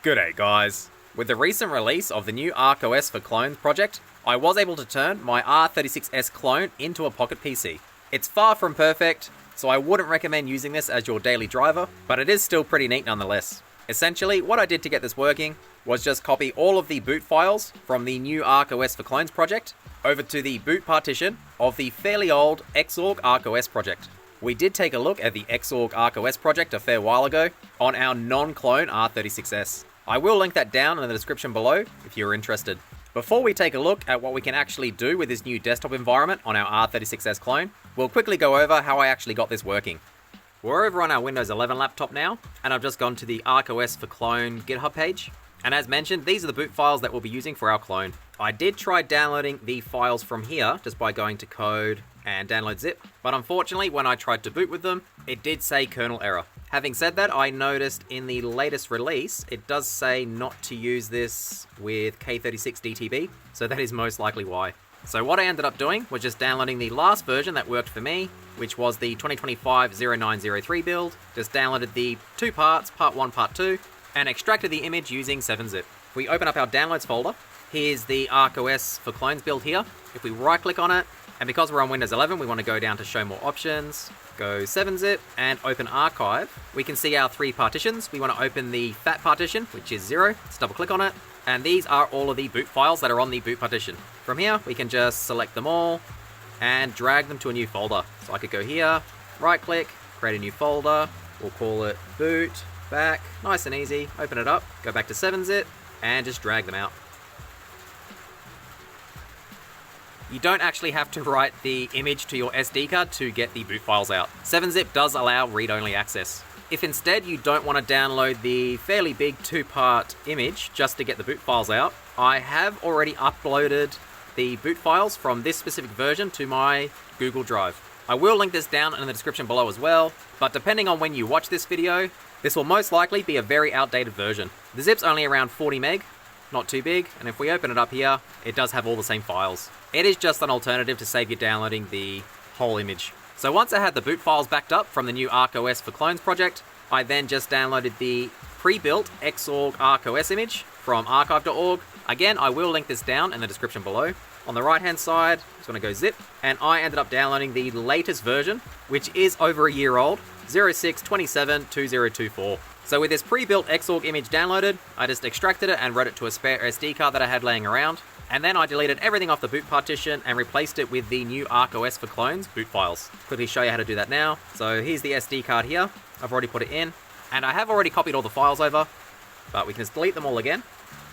G'day guys! With the recent release of the new ArkOS4Clones project, I was able to turn my R36S clone into a pocket PC. It's far from perfect, so I wouldn't recommend using this as your daily driver, but it is still pretty neat nonetheless. Essentially, what I did to get this working was just copy all of the boot files from the new ArkOS4Clones project over to the boot partition of the fairly old XORG ArkOS project. We did take a look at the XORG ArkOS project a fair while ago on our non-clone R36S. I will link that down in the description below if you're interested. Before we take a look at what we can actually do with this new desktop environment on our R36S clone, we'll quickly go over how I actually got this working. We're over on our Windows 11 laptop now, and I've just gone to the ArkOS4Clone GitHub page. And as mentioned, these are the boot files that we'll be using for our clone. I did try downloading the files from here just by going to code and download zip, but unfortunately when I tried to boot with them, it did say kernel error. Having said that, I noticed in the latest release, it does say not to use this with K36 DTB, so that is most likely why. So what I ended up doing was just downloading the last version that worked for me, which was the 2025-0903 build, just downloaded the two parts, part 1, part 2, and extracted the image using 7-zip. If we open up our downloads folder, here's the ArkOS4Clones build here. If we right click on it, and because we're on Windows 11, we want to go down to show more options, go 7-zip and open archive. We can see our three partitions. We want to open the fat partition, which is 0. Let's double click on it. And these are all of the boot files that are on the boot partition. From here, we can just select them all and drag them to a new folder. So I could go here, right click, create a new folder. We'll call it boot, back, nice and easy. Open it up, go back to 7-zip and just drag them out. You don't actually have to write the image to your SD card to get the boot files out. 7-zip does allow read-only access. If instead you don't want to download the fairly big 2-part image just to get the boot files out, I have already uploaded the boot files from this specific version to my Google Drive. I will link this down in the description below as well, but depending on when you watch this video, this will most likely be a very outdated version. The zip's only around 40 meg, not too big, and if we open it up here, it does have all the same files. It is just an alternative to save you downloading the whole image. So once I had the boot files backed up from the new ArkOS4Clones project, I then just downloaded the pre-built XORG ArkOS image from archive.org. Again, I will link this down in the description below. On the right hand side, I'm just going to go zip, and I ended up downloading the latest version, which is over a year old, 06/27/2024. So with this pre-built XORG image downloaded, I just extracted it and wrote it to a spare SD card that I had laying around, and then I deleted everything off the boot partition and replaced it with the new ArkOS4Clones boot files. Quickly show you how to do that now. So here's the SD card here. I've already put it in, and I have already copied all the files over, but we can just delete them all again.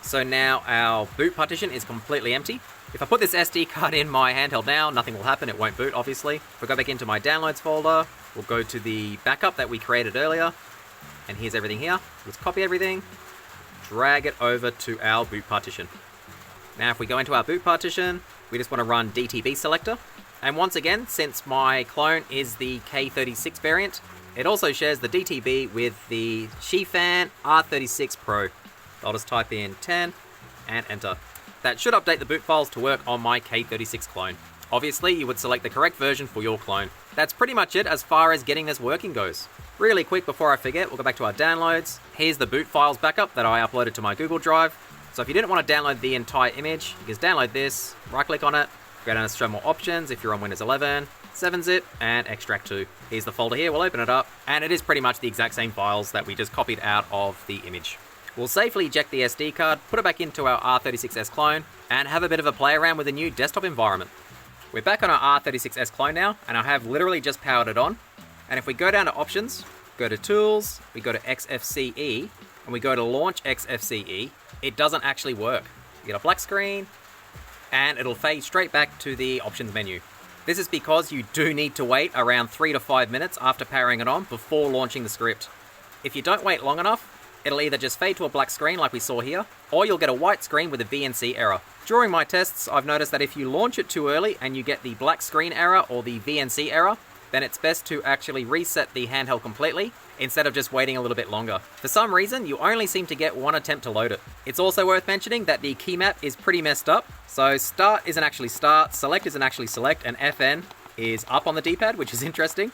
So now our boot partition is completely empty. If I put this SD card in my handheld now, nothing will happen, it won't boot obviously. If I go back into my downloads folder, we'll go to the backup that we created earlier, and here's everything here. Let's copy everything, drag it over to our boot partition. Now if we go into our boot partition, we just want to run DTB selector. And once again, since my clone is the K36 variant, it also shares the DTB with the Shifan R36 Pro. I'll just type in 10 and enter. That should update the boot files to work on my K36 clone. Obviously, you would select the correct version for your clone. That's pretty much it as far as getting this working goes. Really quick before I forget, we'll go back to our downloads. Here's the boot files backup that I uploaded to my Google Drive. So if you didn't want to download the entire image, you can just download this, right click on it, go down to show more options if you're on Windows 11, 7-zip, and extract to. Here's the folder here, we'll open it up, and it is pretty much the exact same files that we just copied out of the image. We'll safely eject the SD card, put it back into our R36S clone, and have a bit of a play around with the new desktop environment. We're back on our R36S clone now, and I have literally just powered it on. And if we go down to options, go to tools, we go to XFCE, and we go to launch XFCE, it doesn't actually work. You get a black screen, and it'll fade straight back to the options menu. This is because you do need to wait around 3 to 5 minutes after powering it on before launching the script. If you don't wait long enough, it'll either just fade to a black screen like we saw here, or you'll get a white screen with a VNC error. During my tests, I've noticed that if you launch it too early and you get the black screen error or the VNC error, then it's best to actually reset the handheld completely instead of just waiting a little bit longer. For some reason, you only seem to get one attempt to load it. It's also worth mentioning that the key map is pretty messed up. So start isn't actually start, select isn't actually select, and FN is up on the D-pad, which is interesting.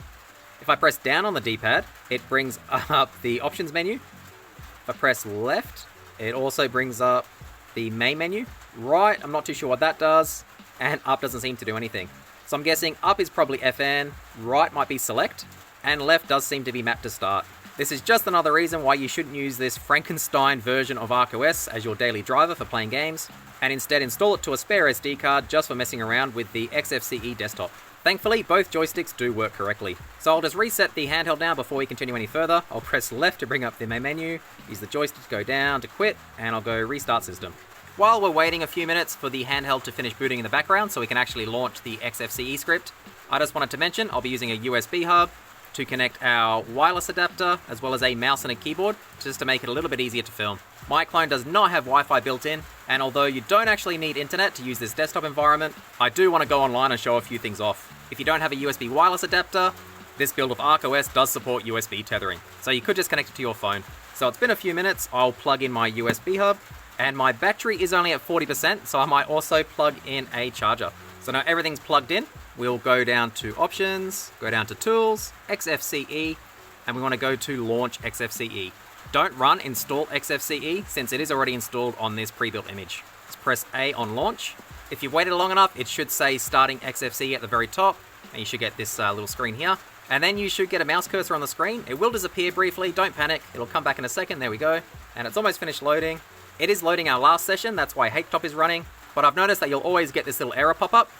If I press down on the D-pad, it brings up the options menu. If I press left, It also brings up the main menu. Right, I'm not too sure what that does. And up doesn't seem to do anything. So I'm guessing up is probably FN, right might be select, and left does seem to be map to start. This is just another reason why you shouldn't use this Frankenstein version of ArkOS as your daily driver for playing games, and instead install it to a spare SD card just for messing around with the XFCE desktop. Thankfully, both joysticks do work correctly. So I'll just reset the handheld now before we continue any further. I'll press left to bring up the main menu, use the joystick to go down to quit, and I'll go restart system. While we're waiting a few minutes for the handheld to finish booting in the background so we can actually launch the XFCE script, I just wanted to mention I'll be using a USB hub to connect our wireless adapter as well as a mouse and a keyboard just to make it a little bit easier to film. My clone does not have Wi-Fi built in, and although you don't actually need internet to use this desktop environment, I do want to go online and show a few things off. If you don't have a USB wireless adapter, this build of ArkOS does support USB tethering, so you could just connect it to your phone. So it's been a few minutes, I'll plug in my USB hub, and my battery is only at 40%, so I might also plug in a charger. So now everything's plugged in, we'll go down to Options, go down to Tools, XFCE, and we want to go to Launch XFCE. Don't run Install XFCE since it is already installed on this pre-built image. Just press A on Launch. If you've waited long enough, it should say Starting XFCE at the very top, and you should get this little screen here. And then you should get a mouse cursor on the screen. It will disappear briefly, don't panic, it'll come back in a second, there we go. And it's almost finished loading. It is loading our last session, that's why HTOP is running, but I've noticed that you'll always get this little error pop up.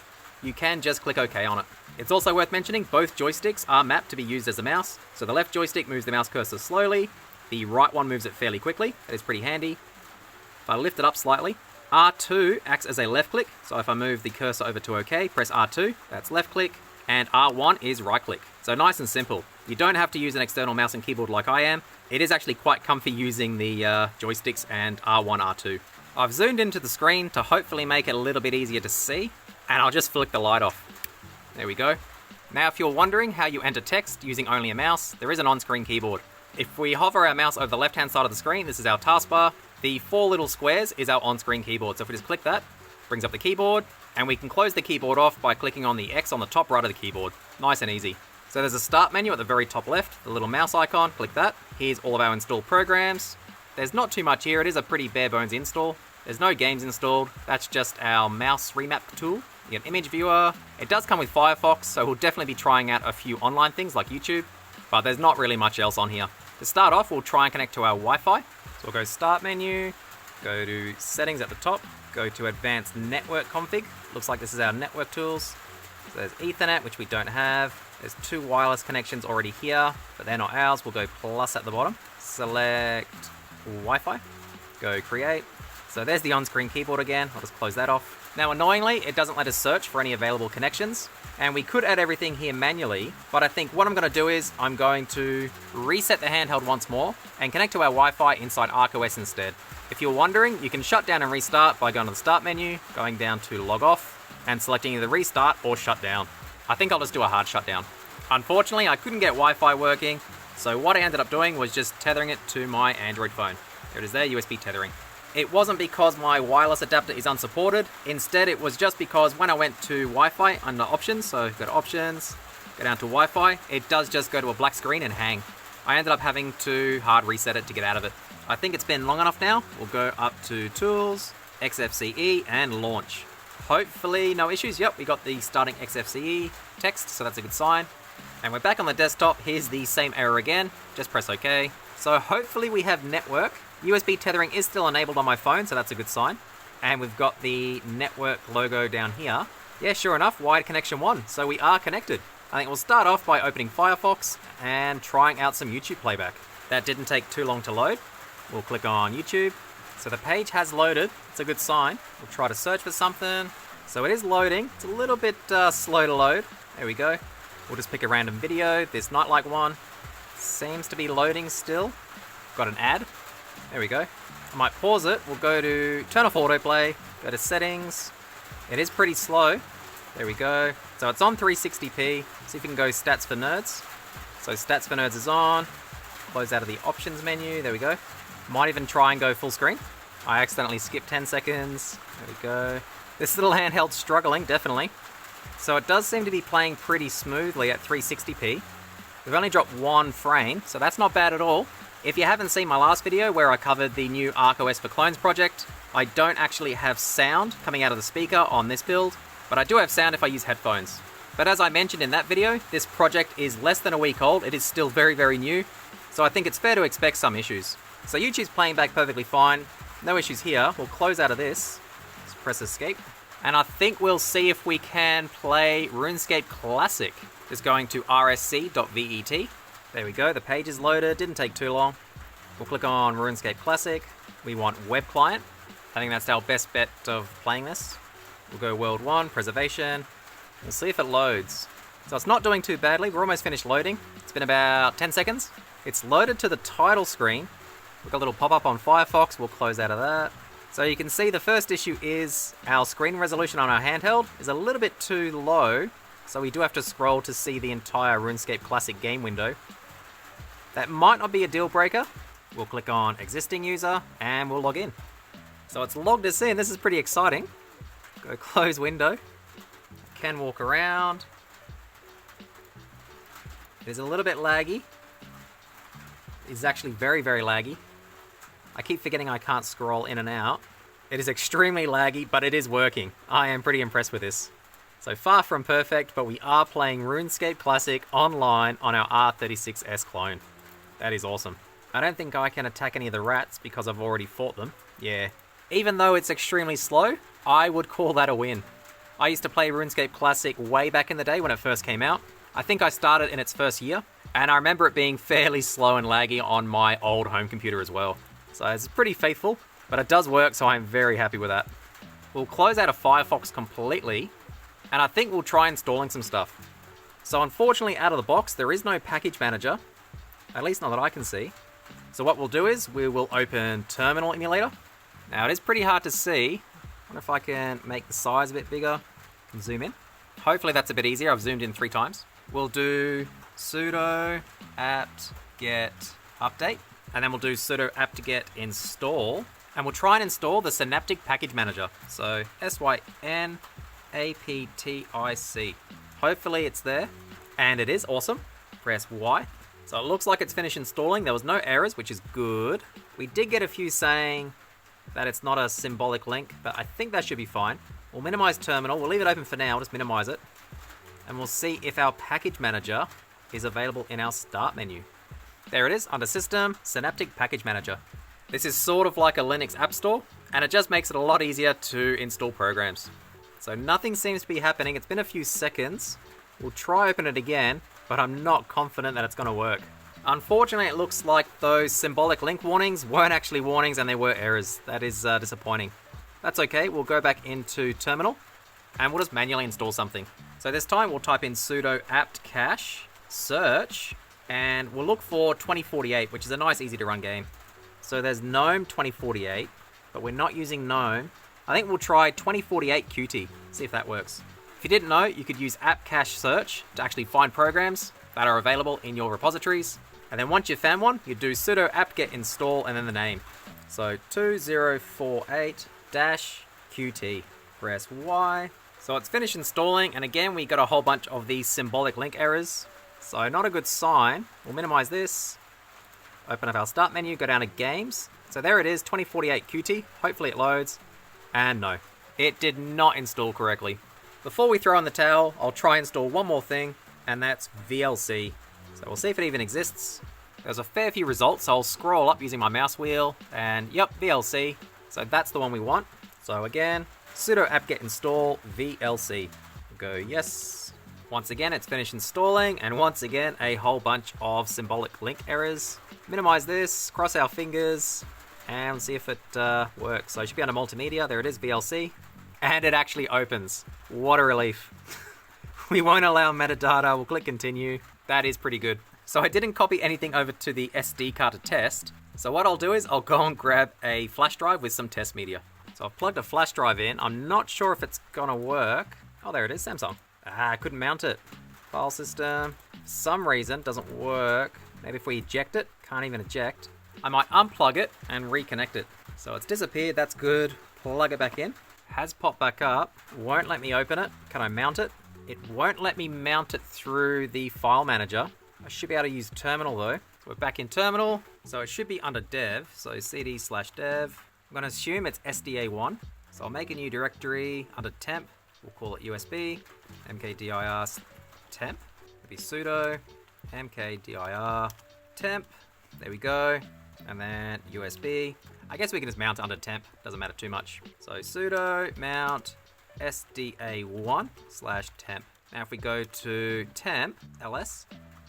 You can just click OK on it. It's also worth mentioning both joysticks are mapped to be used as a mouse, so the left joystick moves the mouse cursor slowly, the right one moves it fairly quickly, that is pretty handy. If I lift it up slightly, R2 acts as a left click, so if I move the cursor over to OK, press R2, that's left click, and R1 is right click. So nice and simple. You don't have to use an external mouse and keyboard like I am. It is actually quite comfy using the joysticks and R1, R2. I've zoomed into the screen to hopefully make it a little bit easier to see, and I'll just flick the light off. There we go. Now if you're wondering how you enter text using only a mouse, there is an on-screen keyboard. If we hover our mouse over the left-hand side of the screen, this is our taskbar. The 4 little squares is our on-screen keyboard. So if we just click that, it brings up the keyboard, and we can close the keyboard off by clicking on the X on the top right of the keyboard. Nice and easy. So there's a start menu at the very top left, the little mouse icon, click that. Here's all of our installed programs. There's not too much here, it is a pretty bare bones install. There's no games installed, that's just our mouse remap tool. You get an image viewer. It does come with Firefox, so we'll definitely be trying out a few online things like YouTube, but there's not really much else on here. To start off, we'll try and connect to our Wi-Fi. So we'll go Start menu, go to Settings at the top, go to Advanced Network Config. Looks like this is our network tools. So there's Ethernet, which we don't have. There's 2 wireless connections already here, but they're not ours. We'll go plus at the bottom. Select Wi-Fi, go Create. So there's the on-screen keyboard again. I'll just close that off. Now annoyingly, it doesn't let us search for any available connections, and we could add everything here manually, but I think what I'm going to do is I'm going to reset the handheld once more and connect to our Wi-Fi inside ArkOS instead. If you're wondering, you can shut down and restart by going to the Start menu, going down to Log Off, and selecting either Restart or Shut Down. I think I'll just do a hard shutdown. Unfortunately, I couldn't get Wi-Fi working, so what I ended up doing was just tethering it to my Android phone. There it is there, USB tethering. It wasn't because my wireless adapter is unsupported. Instead, it was just because when I went to Wi-Fi under Options, so go to Options, go down to Wi-Fi, it does just go to a black screen and hang. I ended up having to hard reset it to get out of it. I think it's been long enough now. We'll go up to Tools, XFCE, and Launch. Hopefully no issues. Yep, we got the starting XFCE text, so that's a good sign. And we're back on the desktop. Here's the same error again. Just press OK. So hopefully we have network. USB tethering is still enabled on my phone, so that's a good sign. And we've got the network logo down here. Yeah, sure enough, wired connection 1. So we are connected. I think we'll start off by opening Firefox and trying out some YouTube playback. That didn't take too long to load. We'll click on YouTube. So the page has loaded. It's a good sign. We'll try to search for something. So it is loading. It's a little bit slow to load. There we go. We'll just pick a random video. This nightlight one seems to be loading still. Got an ad. There we go. I might pause it. We'll go to turn off autoplay. Go to settings. It is pretty slow. There we go. So it's on 360p. See if we can go stats for nerds. So stats for nerds is on. Close out of the options menu. There we go. Might even try and go full screen. I accidentally skipped 10 seconds. There we go. This little handheld's struggling, definitely. So it does seem to be playing pretty smoothly at 360p. We've only dropped 1 frame, so that's not bad at all. If you haven't seen my last video where I covered the new ArkOS4Clones project, I don't actually have sound coming out of the speaker on this build, but I do have sound if I use headphones. But as I mentioned in that video, this project is less than a week old. It is still very, very new, so I think it's fair to expect some issues. So YouTube's playing back perfectly fine. No issues here. We'll close out of this. Let's press escape. And I think we'll see if we can play RuneScape Classic. Just going to rsc.vet. There we go, the page is loaded, didn't take too long. We'll click on RuneScape Classic. We want web client. I think that's our best bet of playing this. We'll go World 1, Preservation. We'll see if it loads. So it's not doing too badly, we're almost finished loading. It's been about 10 seconds. It's loaded to the title screen. We've got a little pop-up on Firefox, we'll close out of that. So you can see the first issue is our screen resolution on our handheld is a little bit too low, so we do have to scroll to see the entire RuneScape Classic game window. That might not be a deal breaker. We'll click on existing user and we'll log in. So it's logged us in. This is pretty exciting. Go close window. Can walk around. It is a little bit laggy. It's actually very, very laggy. I keep forgetting I can't scroll in and out. It is extremely laggy, but it is working. I am pretty impressed with this. So far from perfect, but we are playing RuneScape Classic online on our R36S clone. That is awesome. I don't think I can attack any of the rats because I've already fought them. Yeah. Even though it's extremely slow, I would call that a win. I used to play RuneScape Classic way back in the day when it first came out. I think I started in its first year, and I remember it being fairly slow and laggy on my old home computer as well. So it's pretty faithful, but it does work, so I'm very happy with that. We'll close out of Firefox completely, and I think we'll try installing some stuff. So unfortunately, out of the box, there is no package manager. At least not that I can see. So what we'll do is we will open Terminal Emulator. Now it is pretty hard to see. I wonder if I can make the size a bit bigger. Can zoom in. Hopefully that's a bit easier. I've zoomed in 3 times. We'll do sudo apt-get update. And then we'll do sudo apt-get install. And we'll try and install the Synaptic Package Manager. So synaptic. Hopefully it's there. And it is awesome. Press Y. So it looks like it's finished installing. There was no errors, which is good. We did get a few saying that it's not a symbolic link, but I think that should be fine. We'll minimize terminal. We'll leave it open for now. We'll just minimize it. And we'll see if our package manager is available in our start menu. There it is, under System, Synaptic Package Manager. This is sort of like a Linux app store, and it just makes it a lot easier to install programs. So nothing seems to be happening. It's been a few seconds. We'll try open it again, but I'm not confident that it's going to work. Unfortunately, it looks like those symbolic link warnings weren't actually warnings and they were errors. That is disappointing. That's okay, we'll go back into Terminal and we'll just manually install something. So this time we'll type in sudo apt-cache search and we'll look for 2048, which is a nice easy to run game. So there's GNOME 2048, but we're not using GNOME. I think we'll try 2048 Qt, see if that works. If you didn't know, you could use apt-cache search to actually find programs that are available in your repositories. And then once you've found one, you do sudo apt-get install and then the name. So 2048-Qt. Press Y. So it's finished installing, and again, we got a whole bunch of these symbolic link errors. So not a good sign. We'll minimize this. Open up our start menu, go down to games. So there it is, 2048 Qt. Hopefully it loads. And no, it did not install correctly. Before we throw in the towel, I'll try and install one more thing, and that's VLC. So we'll see if it even exists. There's a fair few results, so I'll scroll up using my mouse wheel, and yep, VLC. So that's the one we want. So again, sudo apt-get install VLC. Go yes. Once again, it's finished installing, and once again, a whole bunch of symbolic link errors. Minimize this, cross our fingers, and see if it works. So it should be under multimedia. There it is, VLC. And it actually opens. What a relief. We won't allow metadata. We'll click continue. That is pretty good. So I didn't copy anything over to the SD card to test. So what I'll do is I'll go and grab a flash drive with some test media. So I've plugged a flash drive in. I'm not sure if it's gonna work. Oh, there it is, Samsung. I couldn't mount it. File system. For some reason, doesn't work. Maybe if we eject it, can't even eject. I might unplug it and reconnect it. So it's disappeared, that's good. Plug it back in. Has popped back up. Won't let me open it. Can I mount it? It won't let me mount it through the file manager. I should be able to use terminal though. So we're back in terminal. So it should be under dev. So cd/dev. I'm going to assume it's SDA1. So I'll make a new directory under temp. We'll call it USB. mkdir temp. It'll be sudo mkdir temp. There we go. And then USB. I guess we can just mount it under temp. Doesn't matter too much. So sudo mount SDA1/temp. Now if we go to temp ls,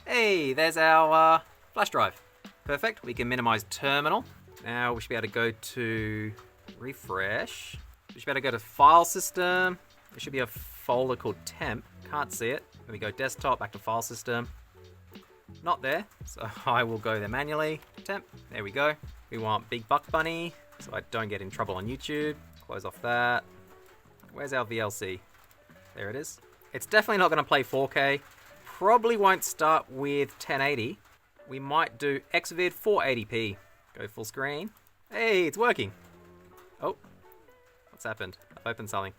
hey, there's our flash drive. Perfect. We can minimize terminal. Now we should be able to go to refresh. We should be able to go to file system. There should be a folder called temp. Can't see it. Then we go desktop, back to file system. Not there, so I will go there manually. Temp, there we go. We want Big Buck Bunny, so I don't get in trouble on YouTube. Close off that. Where's our VLC? There it is. It's definitely not going to play 4K. Probably won't start with 1080. We might do Xvid 480p. Go full screen. Hey, it's working. Oh, what's happened? I've opened something.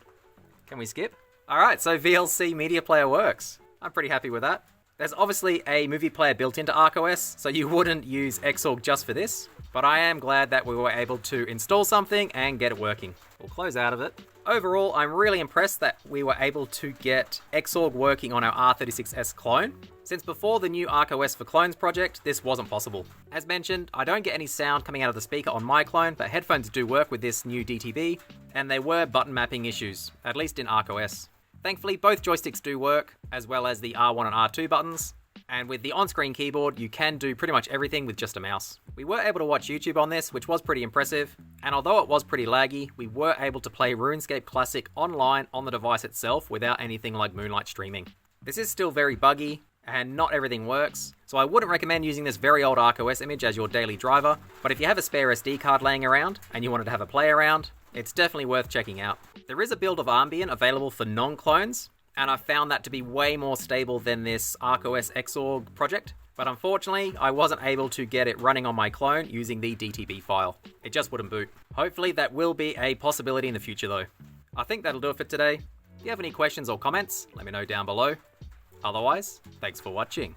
Can we skip? All right, so VLC Media Player works. I'm pretty happy with that. There's obviously a movie player built into ArkOS, so you wouldn't use XORG just for this, but I am glad that we were able to install something and get it working. We'll close out of it. Overall, I'm really impressed that we were able to get XORG working on our R36S clone. Since before the new ArkOS4Clones project, this wasn't possible. As mentioned, I don't get any sound coming out of the speaker on my clone, but headphones do work with this new DTB, and there were button mapping issues, at least in ArkOS. Thankfully, both joysticks do work, as well as the R1 and R2 buttons, and with the on-screen keyboard, you can do pretty much everything with just a mouse. We were able to watch YouTube on this, which was pretty impressive, and although it was pretty laggy, we were able to play Runescape Classic online on the device itself without anything like Moonlight streaming. This is still very buggy, and not everything works, so I wouldn't recommend using this very old ArkOS image as your daily driver, but if you have a spare SD card laying around, and you wanted to have a play around, it's definitely worth checking out. There is a build of Ambient available for non-clones, and I found that to be way more stable than this ArkOS XORG project, but unfortunately, I wasn't able to get it running on my clone using the DTB file. It just wouldn't boot. Hopefully that will be a possibility in the future though. I think that'll do it for today. If you have any questions or comments, let me know down below. Otherwise, thanks for watching.